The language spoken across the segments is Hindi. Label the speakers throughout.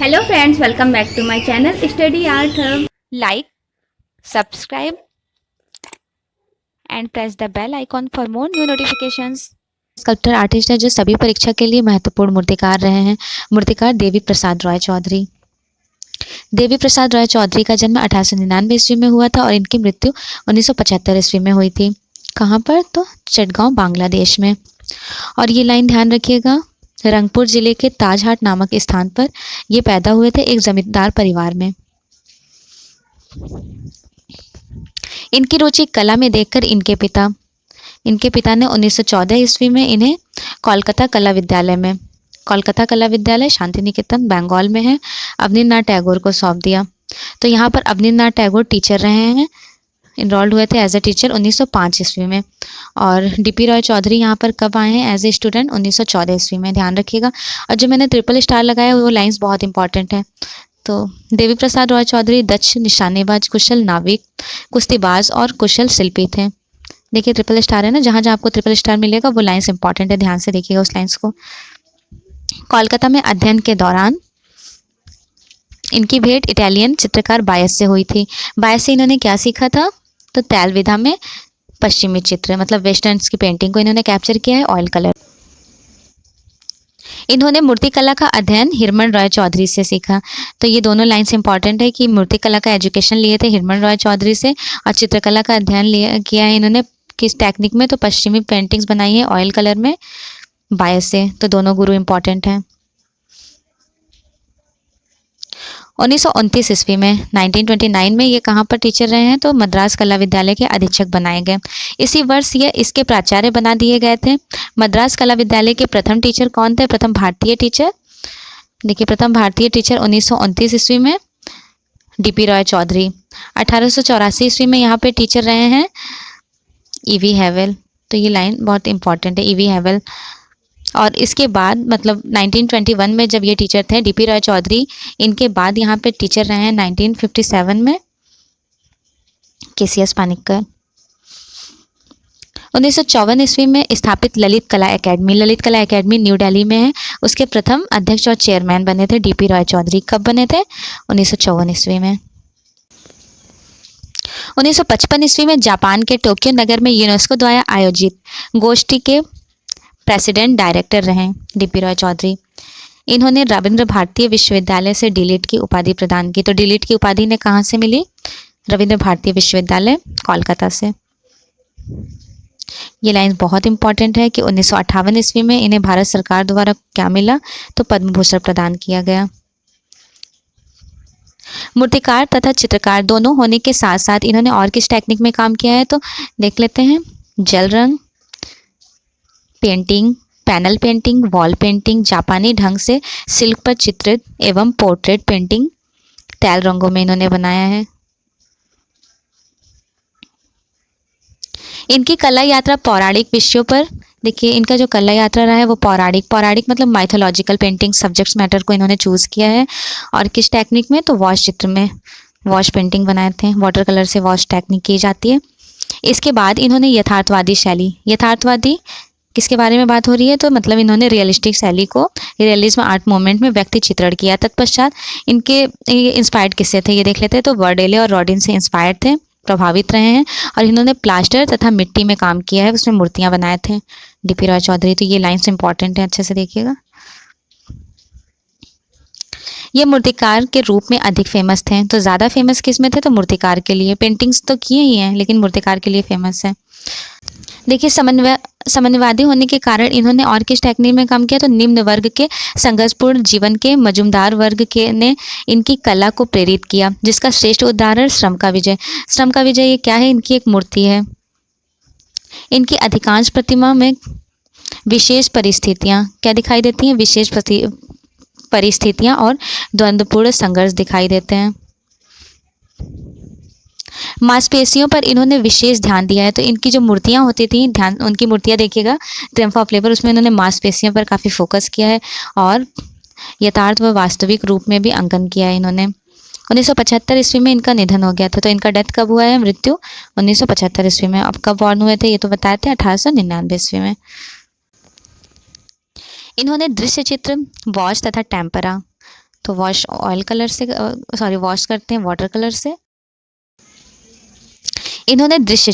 Speaker 1: Hello friends, welcome back to my channel Study Art Hub.
Speaker 2: Like, subscribe and press the bell icon for more new notifications. Sculptor artist है जो सभी परीक्षा के लिए महत्वपूर्ण मूर्तिकार रहे हैं। मूर्तिकार देवी प्रसाद रॉय चौधरी। देवी प्रसाद रॉय चौधरी का जन्म 1899 ईस्वी में हुआ था और इनकी मृत्यु 1975 ईस्वी में हुई थी। कहाँ पर? तो चटगांव, बांग्लादेश में। और ये लाइन ध्यान रखिएगा, रंगपुर जिले के ताजहाट नामक स्थान पर ये पैदा हुए थे एक जमींदार परिवार में। इनकी रुचि कला में देखकर इनके पिता ने 1914 ईस्वी में इन्हें कोलकाता कला विद्यालय शांति निकेतन बंगाल में है, अवनींद्रनाथ टैगोर को सौंप दिया। तो यहाँ पर अवनींद्रनाथ टैगोर टीचर रहे हैं, इनरोल्ड हुए थे एज ए टीचर 1905 ईस्वी में। और डीपी रॉय चौधरी यहाँ पर कब आए हैं एज ए स्टूडेंट? 1914 ईस्वी में, ध्यान रखिएगा। और जो मैंने ट्रिपल स्टार लगाया वो लाइंस बहुत इंपॉर्टेंट है। तो देवी प्रसाद रॉय चौधरी दक्ष निशानेबाज, कुशल नाविक, कुश्तीबाज और कुशल शिल्पी थे। देखिए ट्रिपल स्टार है ना, जहाँ जहाँ आपको ट्रिपल स्टार मिलेगा वो लाइंस इंपॉर्टेंट है, ध्यान से देखिएगा उस लाइंस को। कोलकाता में अध्ययन के दौरान इनकी भेंट इटालियन चित्रकार बायस से हुई थी। बायस से इन्होंने क्या सीखा था? तो तैल विधा में पश्चिमी चित्र मतलब वेस्टर्न्स की पेंटिंग को इन्होंने कैप्चर किया है, ऑयल कलर। इन्होंने मूर्तिकला का अध्ययन हिरमन रॉय चौधरी से सीखा। तो ये दोनों लाइन्स इंपॉर्टेंट है कि मूर्तिकला का एजुकेशन लिए थे हिरमन रॉय चौधरी से और चित्रकला का अध्ययन किया है इन्होंने किस टेक्निक में? तो पश्चिमी पेंटिंग्स बनाई है ऑयल कलर में बायस से। तो दोनों गुरु इंपॉर्टेंट हैं। 1929 ईस्वी में 1929 में ये कहाँ पर टीचर रहे हैं? तो मद्रास कला विद्यालय के अधीक्षक बनाए गए। इसी वर्ष ये इसके प्राचार्य बना दिए गए थे। मद्रास कला विद्यालय के प्रथम टीचर कौन थे? प्रथम भारतीय टीचर, देखिए प्रथम भारतीय टीचर 1929 ईस्वी में डीपी रॉय चौधरी। 1884 ईस्वी में यहाँ पे टीचर रहे हैं ईवी हैवेल। तो ये लाइन बहुत इंपॉर्टेंट है, ईवी हैवेल। और इसके बाद मतलब 1921 में जब ये टीचर थे डीपी रॉय चौधरी, इनके बाद यहाँ पे टीचर रहे हैं 1957 में केसीएस पानिक्कर। 1954 ईस्वी में स्थापित ललित कला एकेडमी न्यू दिल्ली में है। उसके प्रथम अध्यक्ष और चेयरमैन बने थे डीपी रॉय चौधरी। कब बने थे? 1954 ईस्वी में। 1955 ईस्वी में जापान के टोक्यो नगर में यूनेस्को द्वारा आयोजित गोष्ठी के प्रेसिडेंट डायरेक्टर रहे डीपी रॉय चौधरी। इन्होंने रविंद्र भारतीय विश्वविद्यालय से डीलिट की उपाधि प्रदान की। तो डीलिट की उपाधि ने कहाँ से मिली? रविंद्र भारतीय विश्वविद्यालय कोलकाता से। ये लाइन बहुत इंपॉर्टेंट है कि 1958 ईस्वी में इन्हें भारत सरकार द्वारा क्या मिला? तो पद्म भूषण प्रदान किया गया। मूर्तिकार तथा चित्रकार दोनों होने के साथ साथ इन्होंने और किस टेक्निक में काम किया है? तो देख लेते हैं। जल रंग painting, panel painting, wall painting, जापानी ढंग से सिल्क पर चित्रित एवं पोर्ट्रेट पेंटिंग तैल रंगों में इन्होंने बनाया है। इनकी कला यात्रा पौराणिक विषयों पर, देखिए इनका जो कला यात्रा रहा है वो पौराणिक मतलब माइथोलॉजिकल पेंटिंग सब्जेक्ट्स मैटर को इन्होंने चूज किया है। और किस टेक्निक में? तो वॉश चित्र में वॉश पेंटिंग बनाए थे, वाटर कलर से वॉश टेक्निक की जाती है। इसके बाद इन्होंने यथार्थवादी किसके बारे में बात हो रही है? तो मतलब इन्होंने रियलिस्टिक शैली को रियलिज्म आर्ट मूवमेंट में व्यक्ति चित्रण किया। तत्पश्चात इनके इंस्पायर्ड किससे थे ये देख लेते हैं। तो वर्डेले और रॉडिन से इंस्पायर्ड थे, प्रभावित रहे हैं। और इन्होंने प्लास्टर तथा मिट्टी में काम किया है, उसमें मूर्तियां बनाए थे डीपी रॉय चौधरी। तो ये लाइन्स इंपॉर्टेंट है, अच्छे से देखिएगा। ये मूर्तिकार के रूप में अधिक फेमस थे। तो ज़्यादा फेमस किस में थे? तो मूर्तिकार के लिए। पेंटिंग्स तो किए ही हैं लेकिन मूर्तिकार के लिए फेमस है। देखिए समन्वयवादी होने के कारण इन्होंने और किस टेक्निक में काम किया? तो निम्न वर्ग के संघर्षपूर्ण जीवन के मजूमदार वर्ग के ने इनकी कला को प्रेरित किया, जिसका श्रेष्ठ उदाहरण श्रम का विजय ये क्या है? इनकी एक मूर्ति है। इनकी अधिकांश प्रतिमा में विशेष परिस्थितियाँ क्या दिखाई देती हैं? विशेष परिस्थितियाँ और द्वंद्वपूर्ण संघर्ष दिखाई देते हैं। मांसपेशियों पर इन्होंने विशेष ध्यान दिया है। तो इनकी जो मूर्तियां होती थी, उनकी मूर्तियां देखिएगा ट्रिम्फ ऑफ लेबर, उसमें इन्होंने मांसपेशियों पर काफ़ी फोकस किया है और यथार्थ व वास्तविक रूप में भी अंकन किया है इन्होंने। 1975 ईस्वी में इनका निधन हो गया था। तो इनका डेथ कब हुआ है? मृत्यु 1975 ईस्वी में। अब कब बॉर्न हुए थे ये तो बताए थे 1899 ईस्वी में। इन्होंने दृश्य चित्र, वॉश तथा टेम्परा तो वॉश ऑयल कलर से वॉश करते हैं वाटर कलर से। इन्होंने दृश्य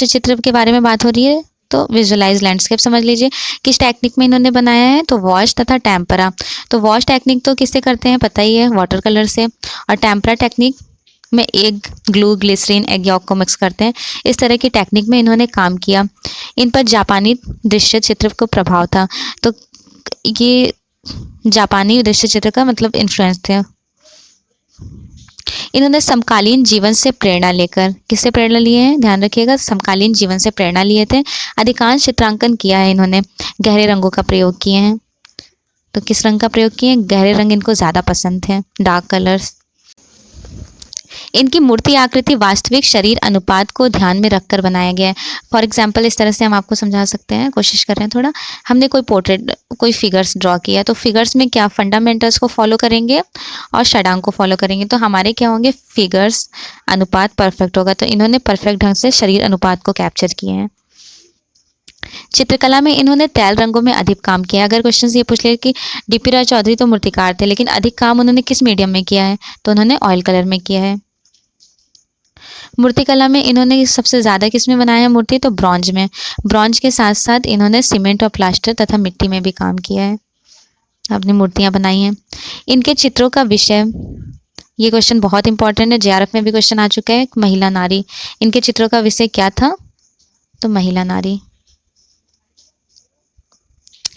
Speaker 2: चित्र के बारे में बात हो रही है, तो विजुअलाइज लैंडस्केप समझ लीजिए। किस टेक्निक में इन्होंने बनाया है, तो वॉश तथा टेम्परा। तो वॉश टेक्निक तो किससे करते हैं पता ही है, वाटर कलर से। और टेम्परा टेक्निक में egg, glue, glycerine, egg yolk को मिक्स करते हैं। इस तरह की टेक्निक में इन्होंने काम किया। इन पर जापानी दृश्य चित्र को प्रभाव था। तो ये जापानी दृश्य चित्र का मतलब इन्फ्लुएंस थे। इन्होंने समकालीन जीवन से प्रेरणा लेकर, किससे प्रेरणा लिए हैं ध्यान रखिएगा, समकालीन जीवन से प्रेरणा लिए थे। अधिकांश चित्रांकन किया है इन्होंने, गहरे रंगों का प्रयोग किए हैं। तो किस रंग का प्रयोग किए हैं, गहरे रंग इनको ज़्यादा पसंद थे, डार्क कलर्स। इनकी मूर्ति आकृति वास्तविक शरीर अनुपात को ध्यान में रखकर बनाया गया है। फॉर एग्जाम्पल इस तरह से हम आपको समझा सकते हैं, कोशिश कर रहे हैं थोड़ा। हमने कोई पोर्ट्रेट, कोई फिगर्स ड्रॉ किया, तो फिगर्स में क्या फंडामेंटल्स को फॉलो करेंगे और षडांग को फॉलो करेंगे, तो हमारे क्या होंगे, फिगर्स अनुपात परफेक्ट होगा। तो इन्होंने परफेक्ट ढंग से शरीर अनुपात को कैप्चर किए हैं। चित्रकला में इन्होंने तैल रंगों में अधिक काम किया। अगर क्वेश्चन ये पूछ ले कि डीपी राय चौधरी तो मूर्तिकार थे, लेकिन अधिक काम उन्होंने किस मीडियम में किया है, तो उन्होंने ऑयल कलर में किया है। मूर्तिकला में इन्होंने सबसे ज़्यादा किस में बनाया है मूर्ति, तो ब्रॉन्ज में। ब्रॉन्ज के साथ साथ इन्होंने सीमेंट और प्लास्टर तथा मिट्टी में भी काम किया है, अपनी मूर्तियाँ बनाई हैं। इनके चित्रों का विषय, ये क्वेश्चन बहुत इंपॉर्टेंट है, जेआरएफ में भी क्वेश्चन आ चुका है, महिला नारी। इनके चित्रों का विषय क्या था, तो महिला नारी।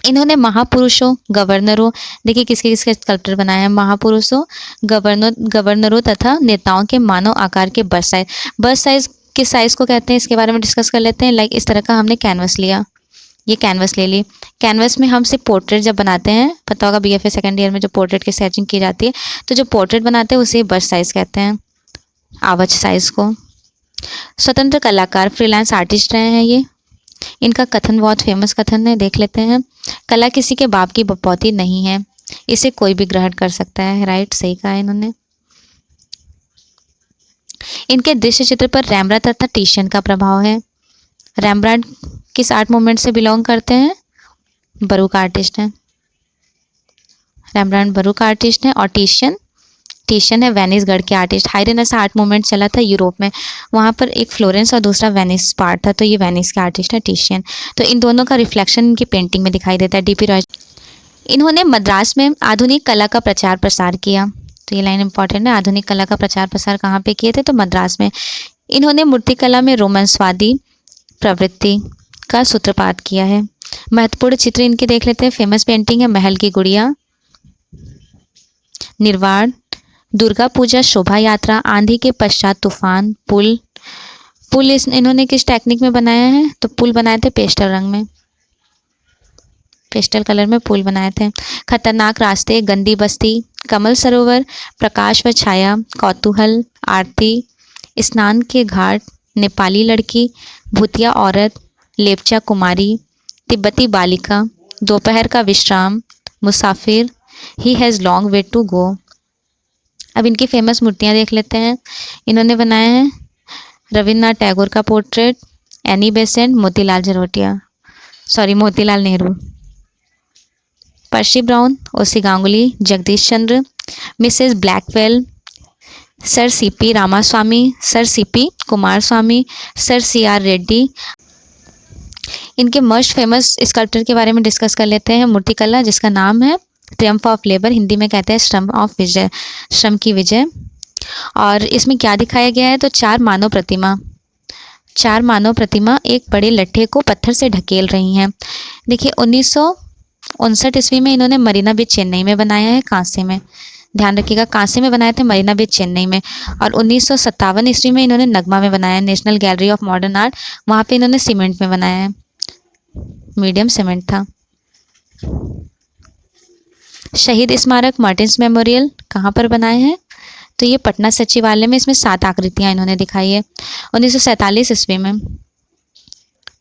Speaker 2: इन्होंने महापुरुषों, गवर्नरों, देखिए किसके किसके स्कल्पचर बनाए हैं, महापुरुषों, गवर्नरों तथा नेताओं के मानव आकार के बर्स्ट साइज। बर्स्ट साइज किस साइज को कहते हैं, इसके बारे में डिस्कस कर लेते हैं। लाइक इस तरह का हमने कैनवस लिया, ये कैनवस ले ली। कैनवस में हम सिर्फ पोर्ट्रेट जब बनाते हैं, पता होगा बीएफए सेकेंड ईयर में जो पोर्ट्रेट की स्केचिंग की जाती है, तो जो पोर्ट्रेट बनाते हैं उसे बर्स्ट साइज कहते हैं, आवच साइज को। स्वतंत्र कलाकार, फ्रीलांस आर्टिस्ट रहे हैं ये। इनका कथन बहुत फेमस कथन है, देख लेते हैं। कला किसी के बाप की बपौती नहीं है, इसे कोई भी ग्रहण कर सकता है। राइट, सही कहा इन्होंने। इनके दृश्य चित्र पर रैम्ब्रांड तथा टिशियन का प्रभाव है। रैम्ब्रांड किस आर्ट मूवमेंट से बिलोंग करते हैं, बरूक आर्टिस्ट हैं। रैम्ब्रांड बरूक आर्टिस्ट हैं। और टिशियन है वेनिस गढ़ के artist. High renaissance art movement चला था यूरोप में, वहाँ पर एक फ्लोरेंस और दूसरा वेनिस पार्ट था, तो ये वेनिस के आर्टिस्ट है टिशियन। तो इन दोनों का रिफ्लेक्शन इनकी पेंटिंग में दिखाई देता है। डीपी रॉय, इन्होंने मद्रास में आधुनिक कला का प्रचार प्रसार किया। तो ये लाइन इंपॉर्टेंट है, आधुनिक कला का प्रचार प्रसार कहाँ पे किए थे, तो मद्रास में। इन्होंने मूर्तिकला में रोमांसवादी प्रवृत्ति का सूत्रपात किया है। महत्वपूर्ण चित्र इनके देख लेते हैं। फेमस पेंटिंग है महल की गुड़िया, निर्वाण, दुर्गा पूजा, शोभा यात्रा, आंधी के पश्चात तूफान, पुल। इन्होंने किस टेक्निक में बनाया है, तो पुल बनाए थे पेस्टल रंग में, पेस्टल कलर में पुल बनाए थे। खतरनाक रास्ते, गंदी बस्ती, कमल सरोवर, प्रकाश व छाया, कौतूहल, आरती, स्नान के घाट, नेपाली लड़की, भूतिया औरत, लेपचा कुमारी, तिब्बती बालिका, दोपहर का विश्राम, मुसाफिर, he has long way to go. अब इनकी फेमस मूर्तियाँ देख लेते हैं। इन्होंने बनाए हैं रविन्द्रनाथ टैगोर का portrait, Annie Besant, Motilal Nehru, Percy Brown, OC Ganguly, Jagdish Chandra, Mrs Blackwell, sir CP Ramaswami, sir CP Kumaraswami, sir CR Reddy. इनके मोस्ट फेमस स्कल्पचर के बारे में डिस्कस कर लेते हैं। मूर्तिकला जिसका नाम है ट्रियम्फ ऑफ लेबर, हिंदी में कहते हैं श्रम की विजय। और इसमें क्या दिखाया गया है, तो चार मानव प्रतिमा एक बड़े लट्ठे को पत्थर से ढकेल रही हैं। देखिए 1959 ईस्वी में इन्होंने मरीना बीच चेन्नई में बनाया है, कांसे में, ध्यान रखिएगा, कांसे में बनाए थे मरीना बीच चेन्नई में। और 1957 ईस्वी में इन्होंने नगमा में बनाया, national gallery of modern art, वहाँ पे इन्होंने सीमेंट में बनाया है, मीडियम सीमेंट था। शहीद स्मारक मार्टिन्स मेमोरियल कहाँ पर बनाए हैं, तो ये पटना सचिवालय में। इसमें 7 आकृतियाँ इन्होंने दिखाई है 1947 ईस्वी में।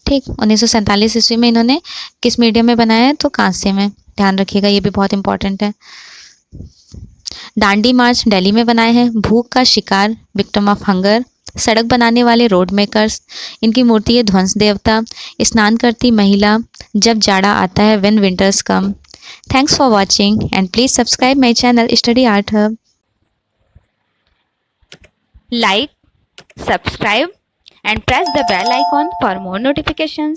Speaker 2: ठीक, 1947 ईस्वी में इन्होंने किस मीडियम में बनाया है, तो कांसे में, ध्यान रखिएगा, ये भी बहुत इंपॉर्टेंट है। डांडी मार्च दिल्ली में बनाए हैं। भूख का शिकार, विक्टिम ऑफ हंगर, सड़क बनाने वाले रोड मेकर्स, इनकी मूर्ति है ध्वंस देवता, स्नान करती महिला, जब जाड़ा आता है, when winters come, Thanks for watching and please subscribe my channel Study Art Hub.
Speaker 1: Like, subscribe and press the bell icon for more notifications.